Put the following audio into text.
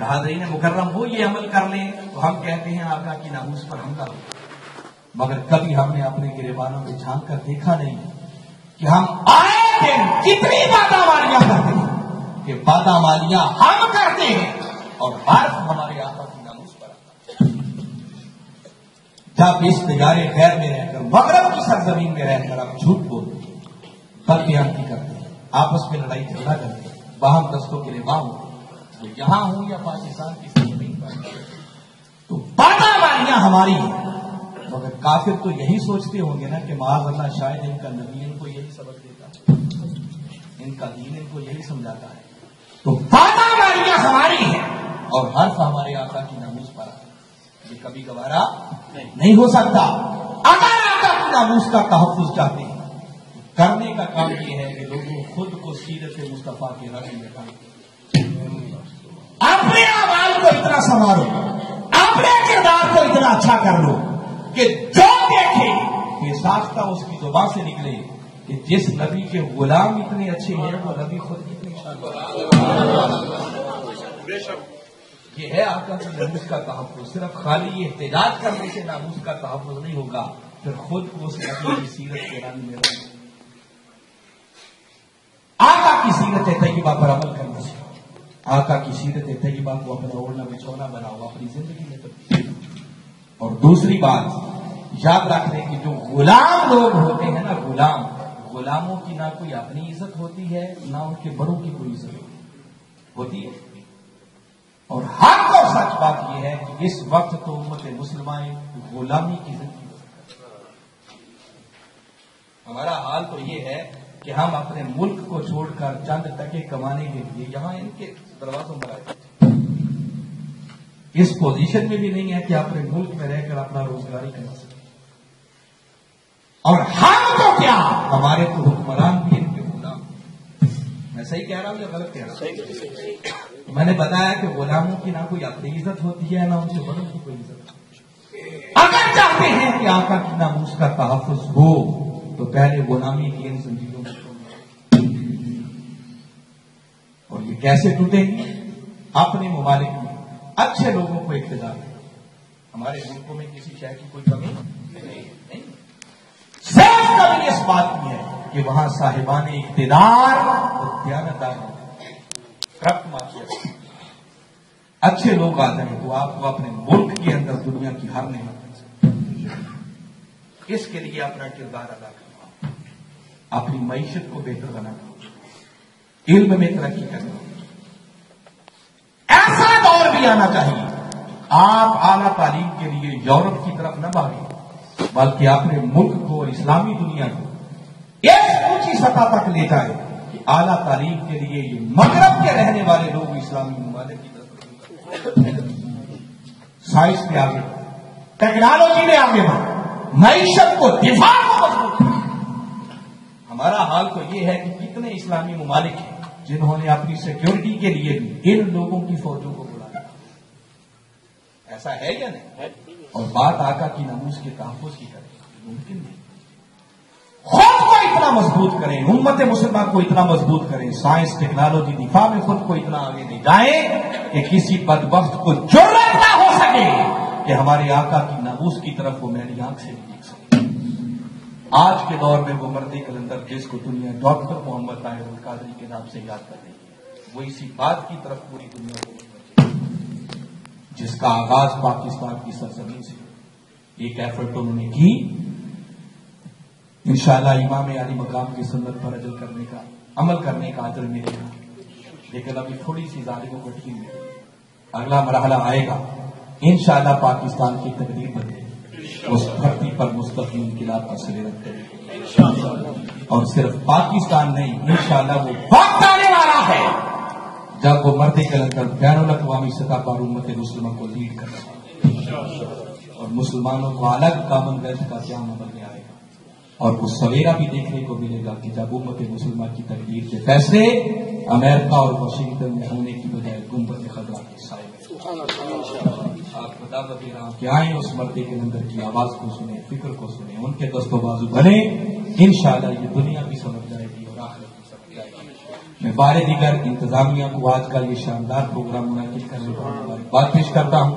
کہ حاضرین مکرم وہ یہ عمل کر لیں تو ہم کہتے ہیں آقا کی ناموس پر حملہ ہو، مگر کبھی ہم نے اپنے گریبانوں میں جھانک کر دیکھا نہیں کہ ہم آئے دن کتنی بادامالیاں کرتے ہیں، کہ بادامالیاں ہم کرتے ہیں اور حرف ہمارے آقا کی ناموس پر آتا ہے۔ جب اس تجارے خیر میں رہ کر مغرب کی سرزمین میں رہ کر آپ جھوٹ بولتے ہیں، بدقیامتی کرتے ہیں، آپس میں لڑائی جھگڑا کرتے ہیں، باہم دستوں کے لیے باہم ہوتے ہیں، تو یہاں ہوں یا پاکستان کی سرزمین پر، تو بادامالیاں ہماری ہیں۔ مگر کافر تو یہی سوچتے ہوں گے نا کہ معاذ اللہ شاید ان کا نبی ان کو یہی سبق دیتا ہے، ان کا دین ان کو یہی سمجھاتا ہے۔ تو بادامالیاں ہماری ہیں اور حرف ہمارے آقا کی ناموس پر آتا ہے، یہ کبھی گوارا نہیں ہو سکتا۔ اگر آقا کی ناموس کا تحفظ چاہتے ہیں، کرنے کا کام یہ ہے کہ لوگوں خود کو سیرت مصطفیٰ کے رنگ میں ڈالیں، اپنے اعمال کو اتنا سنوارو، اپنے کردار کو اتنا اچھا کر لو کہ جو دیکھے یہ ساختہ اس کی زبان سے نکلے کہ جس نبی کے غلام اتنے اچھے ہیں وہ نبی خود کتنی یہ ہے آقا کی ناموس کا تحفظ۔ صرف خالی یہ احتجاج کرنے سے ناموس کا تحفظ نہیں ہوگا، پھر خود کو اس نبی کی سیرت کے رنگ میں رہنا، آقا کی سیرت طیبہ پر عمل کرنا سے، آقا کی سیرت طیبہ کو اپنا اوڑھنا بچھونا بناؤ، اپنی زندگی میں تبدیل۔ اور دوسری بات یاد رکھ لیں کہ جو غلام لوگ ہوتے ہیں نا، غلاموں کی نہ کوئی اپنی عزت ہوتی ہے نہ ان کے بڑوں کی کوئی عزت ہوتی ہے۔ اور حق اور سچ بات یہ ہے کہ اس وقت تو امت مسلمہ غلامی کی زندگی ہے۔ ہمارا حال تو یہ ہے کہ ہم اپنے ملک کو چھوڑ کر چند ٹکے کمانے کے لیے یہاں ان کے دروازوں پر آئے، اس پوزیشن میں بھی نہیں ہے کہ اپنے ملک میں رہ کر اپنا روزگاری کما سکے۔ اور ہم تو کیا، ہمارے تو حکمران بھی ان کے غلام۔ میں صحیح کہہ رہا ہوں یا غلط کہہ رہا ہوں؟ میں نے بتایا کہ غلاموں کی نہ کوئی اپنی عزت ہوتی ہے نہ ان سے بڑوں کی کوئی عزت۔ اگر چاہتے ہیں کہ آقا کی ناموس کا تحفظ ہو تو پہلے غلامی کی ان زنجیروں کو توڑیں۔ اور یہ کیسے ٹوٹیں گے؟ اپنے ممالک میں اچھے لوگوں کو اقتدار دیں۔ ہمارے ملکوں میں کسی شے کی کوئی کمی نہیں، صرف کمی اس بات کی ہے کہ وہاں صاحبان اقتدار اور دیانتدار کرپٹ معاشرت اچھے لوگ آ جائیں تو آپ کو اپنے ملک کے اندر دنیا کی ہر نعمت اس کے لیے اپنا کردار ادا کرنا، اپنی معیشت کو بہتر بنانا، علم میں ترقی کرنا۔ ایسا دور بھی آنا چاہیے آپ اعلیٰ تعلیم کے لیے یورپ کی طرف نہ بھاگیں، بلکہ اپنے ملک کو، اسلامی دنیا کو ایک اونچی سطح تک لے جائے کہ اعلیٰ تعلیم کے لیے یہ مغرب کے رہنے والے لوگ اسلامی ممالک کی طرف سائنس میں آگے بڑھیں، ٹیکنالوجی میں آگے بڑھیں، معیشت کو، دفاع کو مضبوط کریں۔ ہمارا حال تو یہ ہے کہ کتنے اسلامی ممالک ہیں جنہوں نے اپنی سیکیورٹی کے لیے بھی ان لوگوں کی فوجوں کو بلایا۔ ایسا ہے یا نہیں؟ اور بات آقا کی ناموس کے تحفظ کی کریں، ممکن نہیں۔ خود کو اتنا مضبوط کریں، امت مسلمہ کو اتنا مضبوط کریں، سائنس ٹیکنالوجی دفاع میں خود کو اتنا آگے لے جائیں کہ کسی بدبخت کو جرأت نہ ہو سکے کہ ہمارے آقا کی ناموس کی طرف وہ میری آنکھ سے نہیں دیکھ سکے۔ آج کے دور میں وہ مرد کلندر جس کو دنیا ڈاکٹر محمد طاہر القادری کے نام سے یاد کر رہی ہے، وہ اسی بات کی طرف پوری دنیا کو جس کا آغاز پاکستان کی سرزمین سے ایک ایفرٹ انہوں نے کی۔ انشاءاللہ امام علی مقام کی سنت پر عمل کرنے کا اجر ملے گا، لیکن ابھی تھوڑی سی ظالموں کو ٹھیک ہے، اگلا مرحلہ آئے گا، انشاءاللہ پاکستان کی تقدیر بدلے گی، اس دھرتی پر مستقبل انقلاب کا سلیرت کرے گی۔ اور صرف پاکستان نہیں، انشاءاللہ وہ وقت آنے والا ہے جب وہ مرد کلندر بین الاقوامی سطح پر امت مسلمہ کو لیڈ کرے گا اور مسلمانوں کو الگ کامن ویلتھ کا قیام عمل میں آئے گا۔ اور وہ سویرا بھی دیکھنے کو ملے گا کہ جب امت مسلمہ کی تقدیر کے فیصلے امریکہ اور واشنگٹن میں ہونے کی بجائے گنبد خضرا کے سائے آپ کو دعوت دے رہا ہوں کہ آئیں اس مرد کلندر کی آواز کو سنیں، فکر کو سنیں، ان کے دست و بازو بنیں، انشاءاللہ یہ دنیا بھی سمجھ جائے گی اور آخرت بھی سمجھ جائے گی۔ میں بار دیگر انتظامیہ کو آج کا یہ شاندار پروگرام منعقد کرنے پر مبارکباد پیش کرتا ہوں.